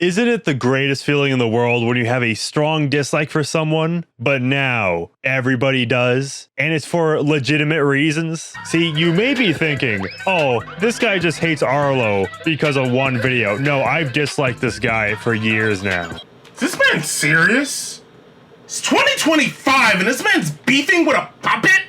Isn't it the greatest feeling in the world when you have a strong dislike for someone, but now everybody does, and it's for legitimate reasons? See, you may be thinking, oh, this guy just hates Arlo because of one video. No, I've disliked this guy for years now. Is this man serious? It's 2025 and this man's beefing with a puppet?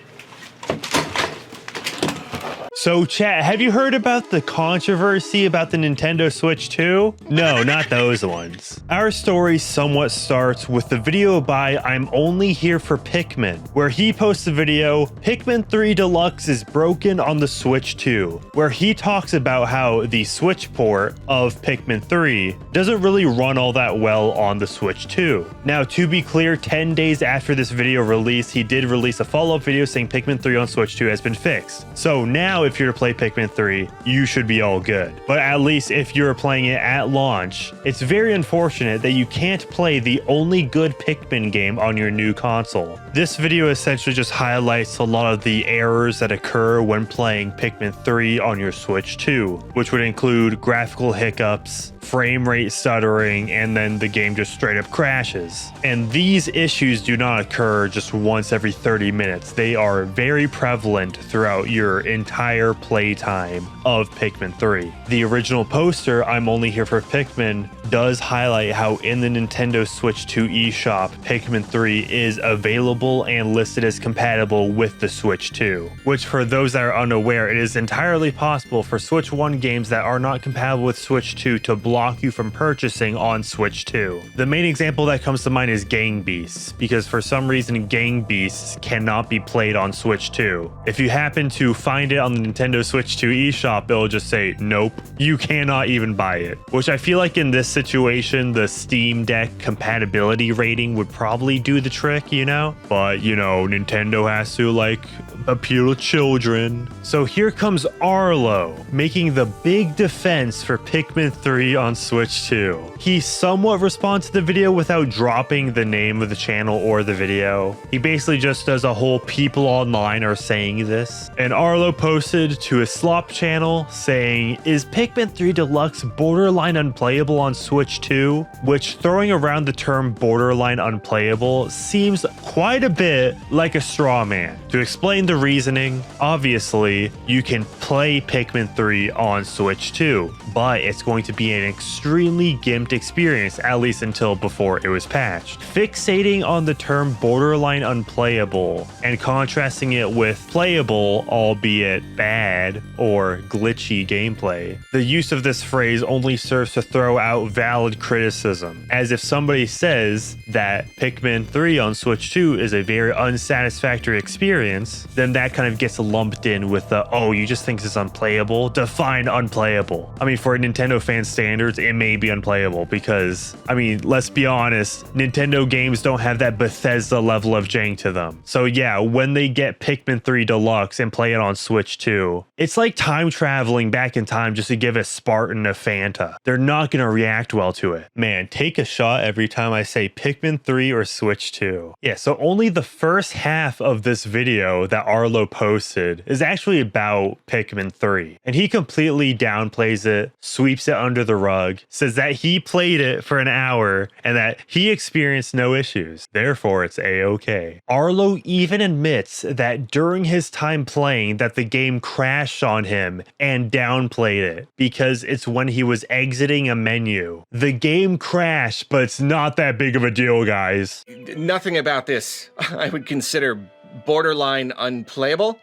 So chat, have you heard about the controversy about the Nintendo Switch 2? No, not those ones. Our story somewhat starts with the video by I'm Only Here for Pikmin, where he posts a video, Pikmin 3 Deluxe is broken on the Switch 2, where he talks about how the Switch port of Pikmin 3 doesn't really run all that well on the Switch 2. Now, to be clear, 10 days after this video release, he did release a follow-up video saying Pikmin 3 on Switch 2 has been fixed. So now, if you're to play Pikmin 3, you should be all good. But at least if you're playing it at launch, it's very unfortunate that you can't play the only good Pikmin game on your new console. This video essentially just highlights a lot of the errors that occur when playing Pikmin 3 on your Switch 2, which would include graphical hiccups, frame rate stuttering, and then the game just straight up crashes. And these issues do not occur just once every 30 minutes. They are very prevalent throughout your entire playtime of Pikmin 3. The original poster, I'm Only Here for Pikmin, does highlight how in the Nintendo Switch 2 eShop, Pikmin 3 is available and listed as compatible with the Switch 2, which for those that are unaware, it is entirely possible for Switch 1 games that are not compatible with Switch 2 to block you from purchasing on Switch 2. The main example that comes to mind is Gang Beasts, because for some reason Gang Beasts cannot be played on Switch 2. If you happen to find it on the Nintendo Switch 2 eShop, it'll just say, nope, you cannot even buy it. Which I feel like in this situation, the Steam Deck compatibility rating would probably do the trick, you know? But, you know, Nintendo has to, like, appeal to children. So here comes Arlo, making the big defense for Pikmin 3 on Switch 2. He somewhat responds to the video without dropping the name of the channel or the video. He basically just does a whole people online are saying this. And Arlo posted to his SLOP channel saying, is Pikmin 3 Deluxe borderline unplayable on Switch 2? Which, throwing around the term borderline unplayable seems quite a bit like a straw man. To explain the reasoning, obviously, you can play Pikmin 3 on Switch 2, but it's going to be an extremely gimped experience, at least until before it was patched. Fixating on the term borderline unplayable and contrasting it with playable, albeit bad or glitchy gameplay, the use of this phrase only serves to throw out valid criticism, as if somebody says that Pikmin 3 on Switch 2 is a very unsatisfactory experience, then that kind of gets lumped in with the, oh, you just think it's unplayable? Define unplayable. I mean, for Nintendo fan standards, it may be unplayable because, I mean, let's be honest, Nintendo games don't have that Bethesda level of jank to them. So yeah, when they get Pikmin 3 Deluxe and play it on Switch 2, it's like time traveling back in time just to give a Spartan a Fanta. They're not going to react well to it. Man, take a shot every time I say Pikmin 3 or Switch 2. Yeah, so only the first half of this video that Arlo posted is actually about Pikmin 3. And he completely downplays it, sweeps it under the rug, says that he played it for an hour and that he experienced no issues. Therefore, it's a-okay. Arlo even admits that during his time playing that the game crashed on him and downplayed it because it's when he was exiting a menu. The game crashed, but it's not that big of a deal, guys. Nothing about this I would consider borderline unplayable.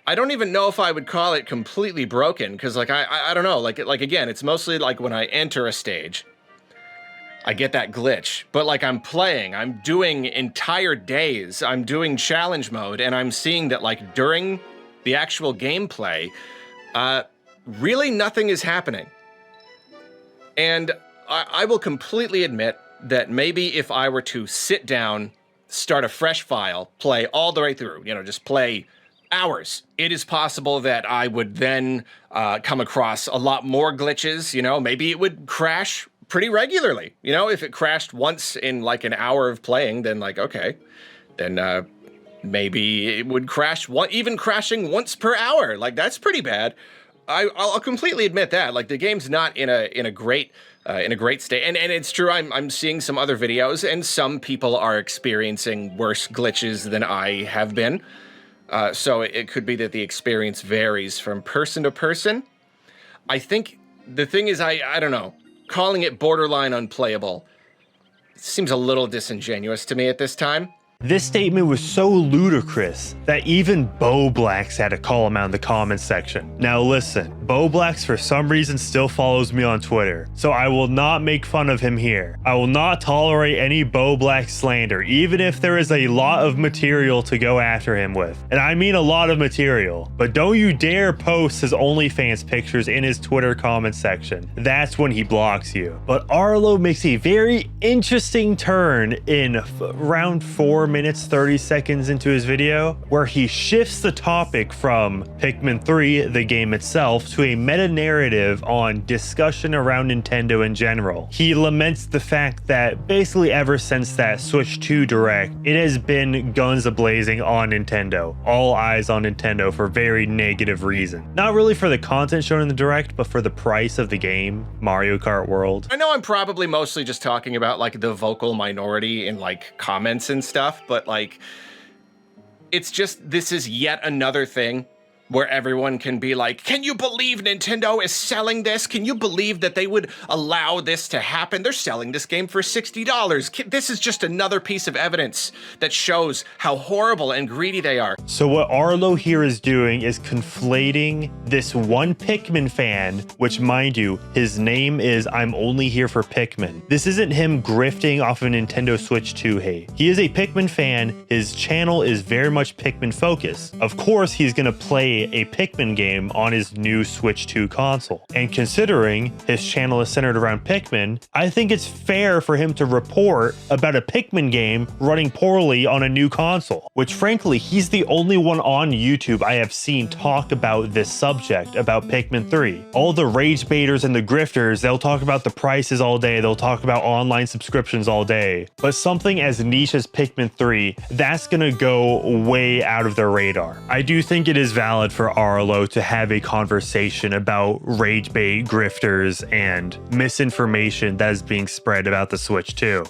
I don't even know if I would call it completely broken, because like I don't know, like again, it's mostly like when I enter a stage, I get that glitch, but like I'm playing, I'm doing entire days, I'm doing challenge mode, and I'm seeing that like during the actual gameplay, really nothing is happening. And I will completely admit that maybe if I were to sit down, start a fresh file, play all the way through, you know, just play hours, it is possible that I would then come across a lot more glitches. You know, maybe it would crash pretty regularly. You know, if it crashed once in like an hour of playing, then like, okay, then maybe it would crash, even crashing once per hour. Like, that's pretty bad. I'll completely admit that. Like, the game's not in a great in a great state. And it's true, I'm seeing some other videos, and some people are experiencing worse glitches than I have been. So it could be that the experience varies from person to person. I think the thing is, I don't know, calling it borderline unplayable seems a little disingenuous to me at this time. This statement was so ludicrous that even Bo Blacks had to call him out in the comments section. Now listen, Bo Blacks for some reason still follows me on Twitter, so I will not make fun of him here. I will not tolerate any Bo Black slander, even if there is a lot of material to go after him with. And I mean a lot of material. But don't you dare post his OnlyFans pictures in his Twitter comment section. That's when he blocks you. But Arlo makes a very interesting turn in around 4 minutes 30 seconds into his video, where he shifts the topic from Pikmin 3, the game itself, to a meta-narrative on discussion around Nintendo in general. He laments the fact that basically ever since that Switch 2 Direct, it has been guns a-blazing on Nintendo. All eyes on Nintendo for very negative reasons. Not really for the content shown in the Direct, but for the price of the game, Mario Kart World. I know I'm probably mostly just talking about like the vocal minority in like comments and stuff, but like, it's just, this is yet another thing where everyone can be like, can you believe Nintendo is selling this? Can you believe that they would allow this to happen? They're selling this game for $60. This is just another piece of evidence that shows how horrible and greedy they are. So what Arlo here is doing is conflating this one Pikmin fan, which mind you, his name is I'm Only Here for Pikmin. This isn't him grifting off of Nintendo Switch 2 hate. He is a Pikmin fan. His channel is very much Pikmin focused. Of course, he's gonna play a Pikmin game on his new Switch 2 console. And considering his channel is centered around Pikmin, I think it's fair for him to report about a Pikmin game running poorly on a new console, which frankly, he's the only one on YouTube I have seen talk about this subject, about Pikmin 3. All the rage baiters and the grifters, they'll talk about the prices all day, they'll talk about online subscriptions all day, but something as niche as Pikmin 3, that's gonna go way out of their radar. I do think it is valid for Arlo to have a conversation about rage bait grifters and misinformation that is being spread about the Switch 2.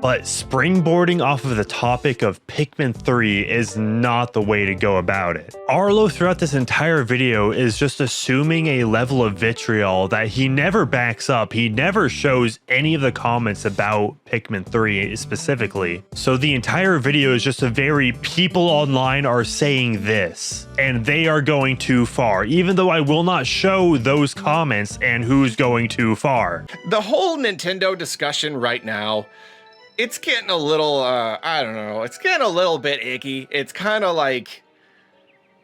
But springboarding off of the topic of Pikmin 3 is not the way to go about it. Arlo throughout this entire video is just assuming a level of vitriol that he never backs up. He never shows any of the comments about Pikmin 3 specifically. So the entire video is just a very people online are saying this and they are going too far, even though I will not show those comments and who's going too far. The whole Nintendo discussion right now, it's getting a little, I don't know, it's getting a little bit icky. It's kind of like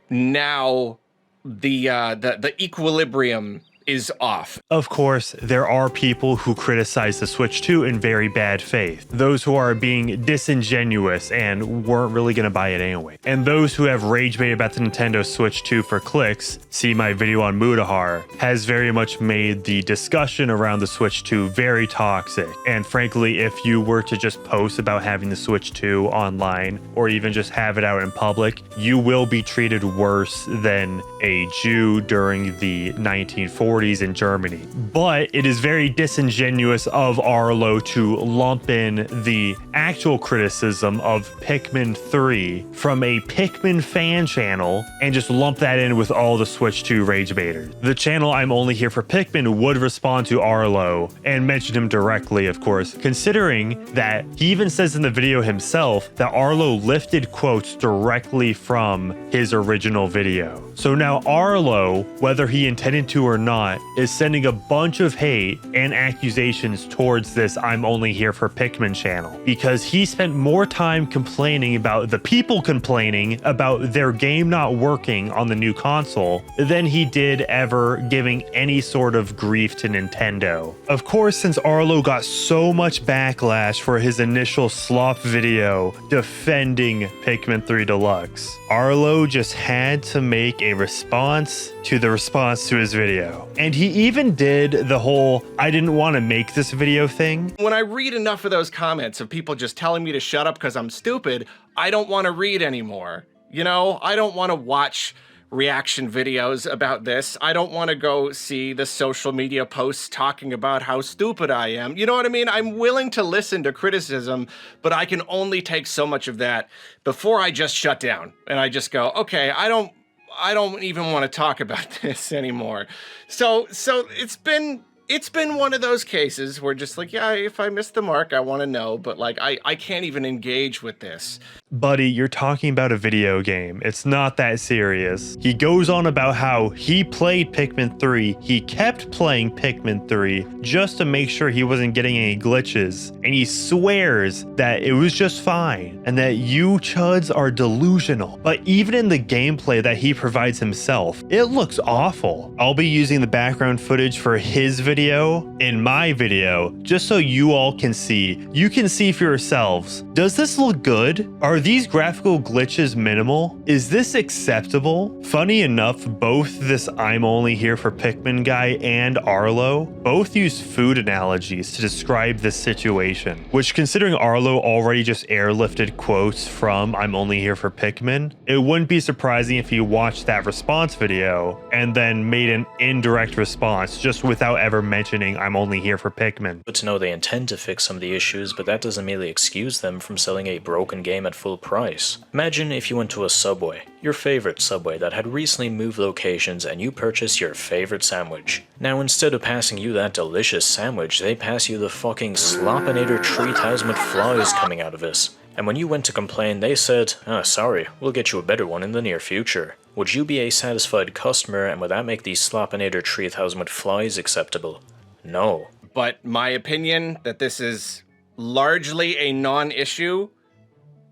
now the equilibrium is off. Of course, there are people who criticize the Switch 2 in very bad faith. Those who are being disingenuous and weren't really going to buy it anyway. And those who have rage bait about the Nintendo Switch 2 for clicks, see my video on Mudahar, has very much made the discussion around the Switch 2 very toxic. And frankly, if you were to just post about having the Switch 2 online or even just have it out in public, you will be treated worse than a Jew during the 1940s in Germany. But it is very disingenuous of Arlo to lump in the actual criticism of Pikmin 3 from a Pikmin fan channel and just lump that in with all the Switch 2 rage baiters. The channel I'm Only Here for Pikmin would respond to Arlo and mention him directly, of course, considering that he even says in the video himself that Arlo lifted quotes directly from his original video. So now Arlo, whether he intended to or not, is sending a bunch of hate and accusations towards this I'm Only Here for Pikmin channel because he spent more time complaining about the people complaining about their game not working on the new console than he did ever giving any sort of grief to Nintendo. Of course, since Arlo got so much backlash for his initial SLOP video defending Pikmin 3 Deluxe, Arlo just had to make a response to the response to his video. And he even did the whole I didn't want to make this video thing. When I read enough of those comments of people just telling me to shut up because I'm stupid, I don't want to read anymore. You know, I don't want to watch reaction videos about this. I don't want to go see the social media posts talking about how stupid I am. You know what I mean? I'm willing to listen to criticism, but I can only take so much of that before I just shut down and I just go, okay, I don't even want to talk about this anymore. So it's been one of those cases where just like, yeah, if I missed the mark, I want to know, but like I can't even engage with this. Buddy, you're talking about a video game. It's not that serious. He goes on about how he played Pikmin 3. He kept playing Pikmin 3 just to make sure he wasn't getting any glitches. And he swears that it was just fine and that you chuds are delusional. But even in the gameplay that he provides himself, it looks awful. I'll be using the background footage for his video in my video just so you all can see. You can see for yourselves. Does this look good? Are these graphical glitches minimal? Is this acceptable? Funny enough, both this I'm Only Here for Pikmin guy and Arlo both use food analogies to describe this situation, which considering Arlo already just airlifted quotes from I'm Only Here for Pikmin, it wouldn't be surprising if you watched that response video and then made an indirect response just without ever mentioning I'm Only Here for Pikmin. Good to know they intend to fix some of the issues, but that doesn't merely excuse them from selling a broken game at full price. Imagine if you went to a Subway, your favorite Subway that had recently moved locations, and you purchased your favorite sandwich. Now instead of passing you that delicious sandwich, they pass you the fucking Slopinator 3000 with flies coming out of this. And when you went to complain, they said, sorry, we'll get you a better one in the near future. Would you be a satisfied customer, and would that make the Slopinator 3000 with flies acceptable? No. But my opinion that this is largely a non-issue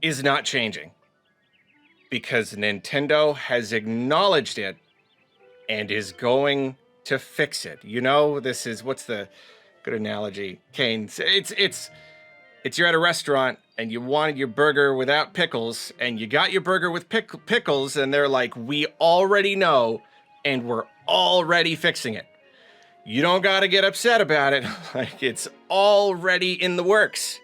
is not changing. Because Nintendo has acknowledged it and is going to fix it. You know, this is, what's the good analogy? Kane, it's you're at a restaurant and you wanted your burger without pickles and you got your burger with pickles and they're like, we already know and we're already fixing it. You don't got to get upset about it. Like, it's already in the works.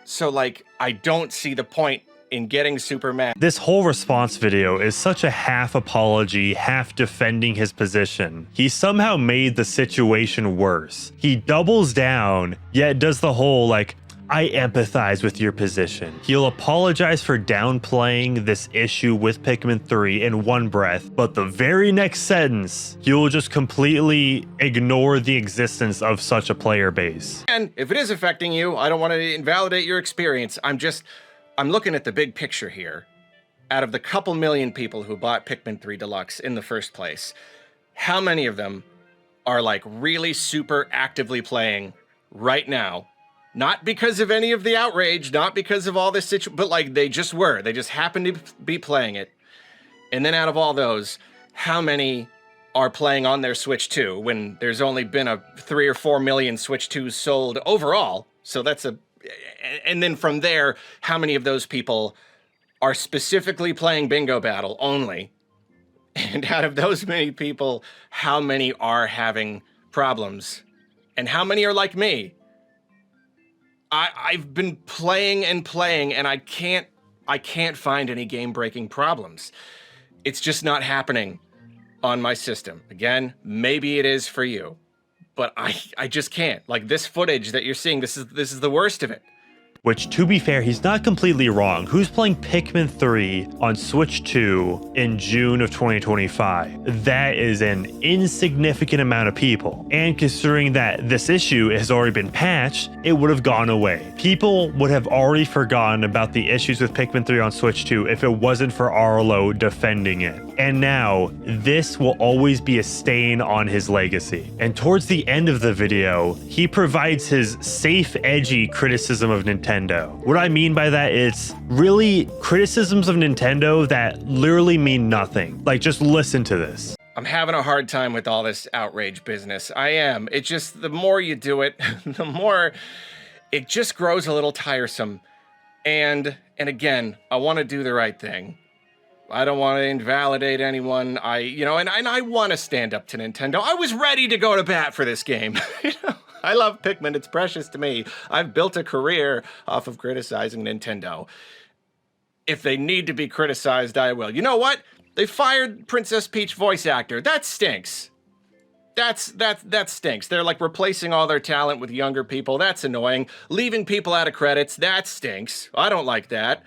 So, like, I don't see the point in getting super mad. This whole response video is such a half apology, half defending his position. He somehow made the situation worse. He doubles down, yet does the whole, like, I empathize with your position. He'll apologize for downplaying this issue with Pikmin 3 in one breath, but the very next sentence, he'll just completely ignore the existence of such a player base. And if it is affecting you, I don't want to invalidate your experience. I'm looking at the big picture here. Out of the couple million people who bought Pikmin 3 Deluxe in the first place, how many of them are like really super actively playing right now? Not because of any of the outrage, not because of all this situation, but like they just were. They just happened to be playing it. And then out of all those, how many are playing on their Switch 2 when there's only been a 3 or 4 million Switch 2s sold overall? So that's and then from there, how many of those people are specifically playing Bingo Battle only? And out of those many people, how many are having problems? And how many are like me? I've been playing and I can't find any game-breaking problems. It's just not happening on my system. Again, maybe it is for you, but I just can't. Like, this footage that you're seeing, this is the worst of it. Which, to be fair, he's not completely wrong. Who's playing Pikmin 3 on Switch 2 in June of 2025? That is an insignificant amount of people. And considering that this issue has already been patched, it would have gone away. People would have already forgotten about the issues with Pikmin 3 on Switch 2 if it wasn't for Arlo defending it. And now, this will always be a stain on his legacy. And towards the end of the video, he provides his safe, edgy criticism of Nintendo. What I mean by that is really criticisms of Nintendo that literally mean nothing. Like, just listen to this. I'm having a hard time with all this outrage business. I am. It just, the more you do it, the more it just grows a little tiresome. And again, I want to do the right thing. I don't want to invalidate anyone. And I want to stand up to Nintendo. I was ready to go to bat for this game. I love Pikmin. It's precious to me. I've built a career off of criticizing Nintendo. If they need to be criticized, I will. You know what? They fired Princess Peach voice actor. That stinks. That stinks. They're like replacing all their talent with younger people. That's annoying. Leaving people out of credits. That stinks. I don't like that.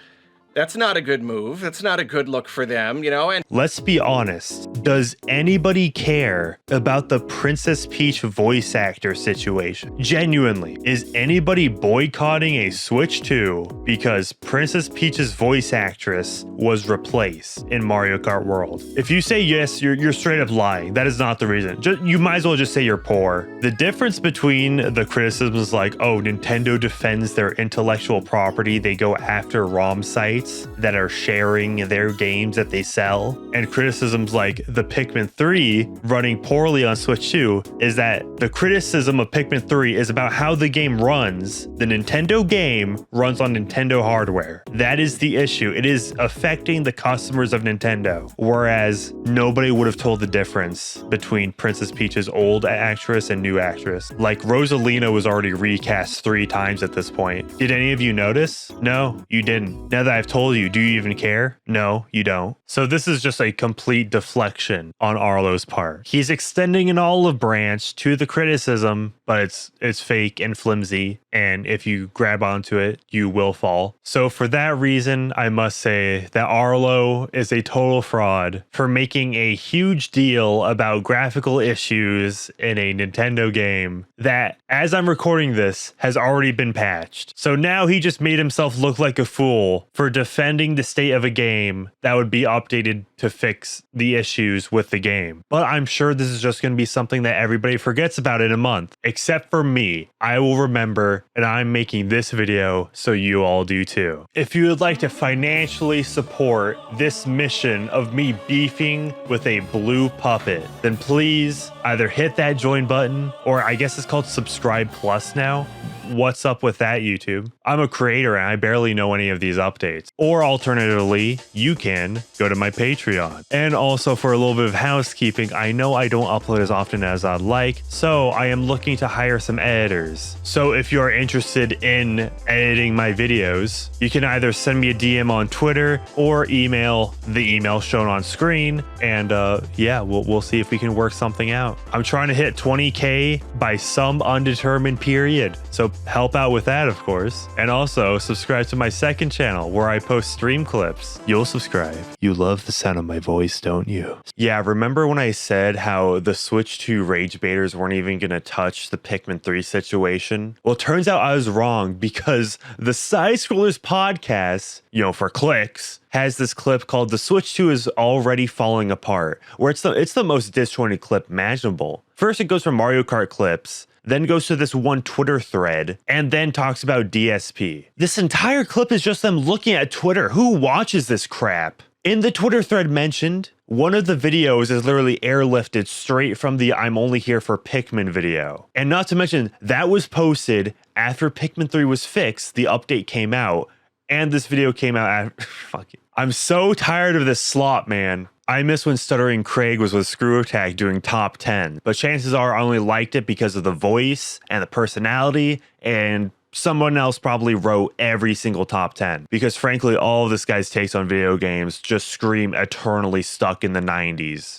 That's not a good move. That's not a good look for them, you know? And let's be honest. Does anybody care about the Princess Peach voice actor situation? Genuinely, is anybody boycotting a Switch 2 because Princess Peach's voice actress was replaced in Mario Kart World? If you say yes, you're straight up lying. That is not the reason. You might as well just say you're poor. The difference between the criticisms like, oh, Nintendo defends their intellectual property, they go after ROM sites that are sharing their games that they sell, and criticisms like the Pikmin 3 running poorly on Switch 2 is that the criticism of Pikmin 3 is about how the game runs. The Nintendo game runs on Nintendo hardware. That is the issue. It is affecting the customers of Nintendo, whereas nobody would have told the difference between Princess Peach's old actress and new actress. Like Rosalina was already recast 3 times at this point. Did any of you notice? No, you didn't. Now that I've told you, do you even care? No, you don't. So this is just a complete deflection on Arlo's part. He's extending an olive branch to the criticism, but it's fake and flimsy, and if you grab onto it, you will fall. So for that reason, I must say that Arlo is a total fraud for making a huge deal about graphical issues in a Nintendo game that, as I'm recording this, has already been patched. So now he just made himself look like a fool for defending the state of a game that would be updated to fix the issues with the game. But I'm sure this is just going to be something that everybody forgets about in a month, except for me. I will remember, and I'm making this video so you all do too. If you would like to financially support this mission of me beefing with a blue puppet, then please either hit that join button, or I guess it's called subscribe plus now. What's up with that, YouTube? I'm a creator and I barely know any of these updates. Or alternatively, you can go to my Patreon. And also, for a little bit of housekeeping, I know I don't upload as often as I'd like, so I am looking to hire some editors. So if you're interested in editing my videos, you can either send me a DM on Twitter or email the email shown on screen, and yeah, we'll see if we can work something out. I'm trying to hit 20K by some undetermined period, so help out with that, of course. And also subscribe to my second channel where I post stream clips. You'll subscribe. You love the sound of my voice, don't you? Yeah, remember when I said how the Switch 2 rage baiters weren't even gonna touch the Pikmin 3 situation? Well, it turns out I was wrong, because the Side Scrollers podcast, you know, for clicks, has this clip called "The Switch 2 is already falling apart," where it's the most disjointed clip imaginable. First, it goes from Mario Kart clips, then goes to this one Twitter thread, and then talks about DSP. This entire clip is just them looking at Twitter. Who watches this crap? In the Twitter thread mentioned, one of the videos is literally airlifted straight from the "I'm only here for Pikmin" video. And not to mention, that was posted after Pikmin 3 was fixed, the update came out, and this video came out after. Fuck it. I'm so tired of this slop, man. I miss when Stuttering Craig was with Screw Attack doing top 10, but chances are I only liked it because of the voice and the personality, and someone else probably wrote every single top 10, because frankly, all of this guy's takes on video games just scream eternally stuck in the 90s.